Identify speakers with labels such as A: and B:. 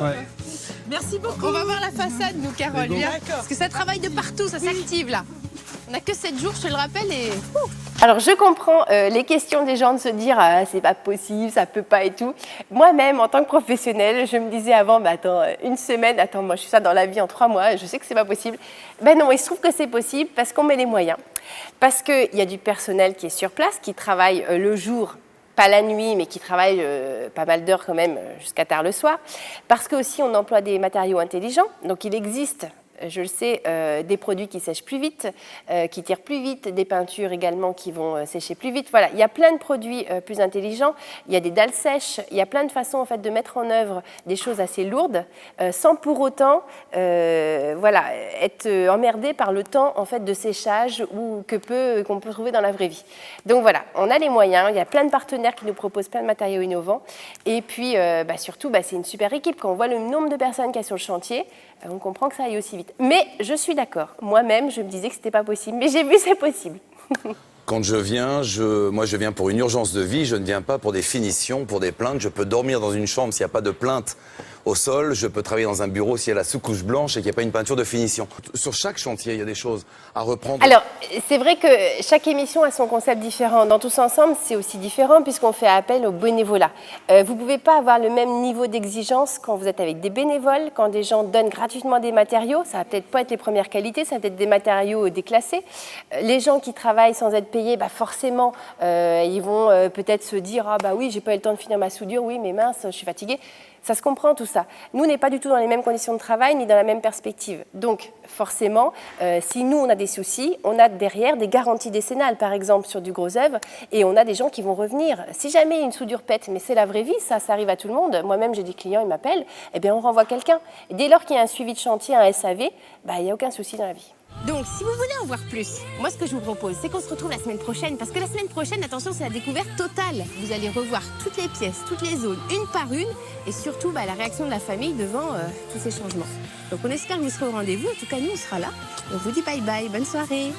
A: Ouais.
B: Merci beaucoup.
C: On va voir la façade, nous, Carole.
A: Bon.
C: Viens. Parce que ça travaille de partout, ça s'active là. On n'a que 7 jours, je te le rappelle, et...
D: Alors, je comprends les questions des gens de se dire ah, c'est pas possible, ça peut pas et tout. Moi-même, en tant que professionnelle, je me disais avant, bah, attends, une semaine, attends, moi je suis ça dans la vie en 3 mois, je sais que c'est pas possible. Ben non, il se trouve que c'est possible parce qu'on met les moyens. Parce qu'il y a du personnel qui est sur place, qui travaille le jour, pas la nuit, mais qui travaille pas mal d'heures quand même jusqu'à tard le soir. Parce qu'aussi, on emploie des matériaux intelligents. Donc, il existe, je le sais, des produits qui sèchent plus vite, qui tirent plus vite, des peintures également qui vont sécher plus vite. Voilà, il y a plein de produits plus intelligents. Il y a des dalles sèches. Il y a plein de façons en fait, de mettre en œuvre des choses assez lourdes sans pour autant voilà, être emmerdé par le temps en fait, de séchage ou qu'on peut trouver dans la vraie vie. Donc voilà, on a les moyens. Il y a plein de partenaires qui nous proposent plein de matériaux innovants. Et puis surtout, c'est une super équipe. Quand on voit le nombre de personnes qu'il y a sur le chantier, on comprend que ça aille aussi vite. Mais je suis d'accord. Moi-même, je me disais que ce n'était pas possible. Mais j'ai vu, c'est possible.
E: Quand je viens, moi je viens pour une urgence de vie, je ne viens pas pour des finitions, pour des plaintes. Je peux dormir dans une chambre s'il n'y a pas de plainte au sol, je peux travailler dans un bureau s'il y a la sous-couche blanche et qu'il n'y a pas une peinture de finition. Sur chaque chantier, il y a des choses à reprendre.
D: Alors, c'est vrai que chaque émission a son concept différent. Dans Tous Ensemble, c'est aussi différent puisqu'on fait appel au bénévolat. Vous ne pouvez pas avoir le même niveau d'exigence quand vous êtes avec des bénévoles, quand des gens donnent gratuitement des matériaux. Ça va peut-être pas être les premières qualités, ça va peut être des matériaux déclassés. Les gens qui travaillent sans être payés, forcément, ils vont peut-être se dire « Ah bah oui, j'ai pas eu le temps de finir ma soudure, oui, mais mince, je suis fatiguée ». Ça se comprend tout ça. Nous, on n'est pas du tout dans les mêmes conditions de travail ni dans la même perspective. Donc, forcément, si nous, on a des soucis, on a derrière des garanties décennales, par exemple, sur du gros œuvre, et on a des gens qui vont revenir. Si jamais une soudure pète, mais c'est la vraie vie, ça arrive à tout le monde. Moi-même, j'ai des clients, ils m'appellent, eh bien, on renvoie quelqu'un. Dès lors qu'il y a un suivi de chantier, un SAV, il n'y a aucun souci dans la vie.
C: Donc, si vous voulez en voir plus, moi, ce que je vous propose, c'est qu'on se retrouve la semaine prochaine. Parce que la semaine prochaine, attention, c'est la découverte totale. Vous allez revoir toutes les pièces, toutes les zones, une par une. Et surtout, la réaction de la famille devant tous ces changements. Donc, on espère que vous serez au rendez-vous. En tout cas, nous, on sera là. On vous dit bye bye. Bonne soirée.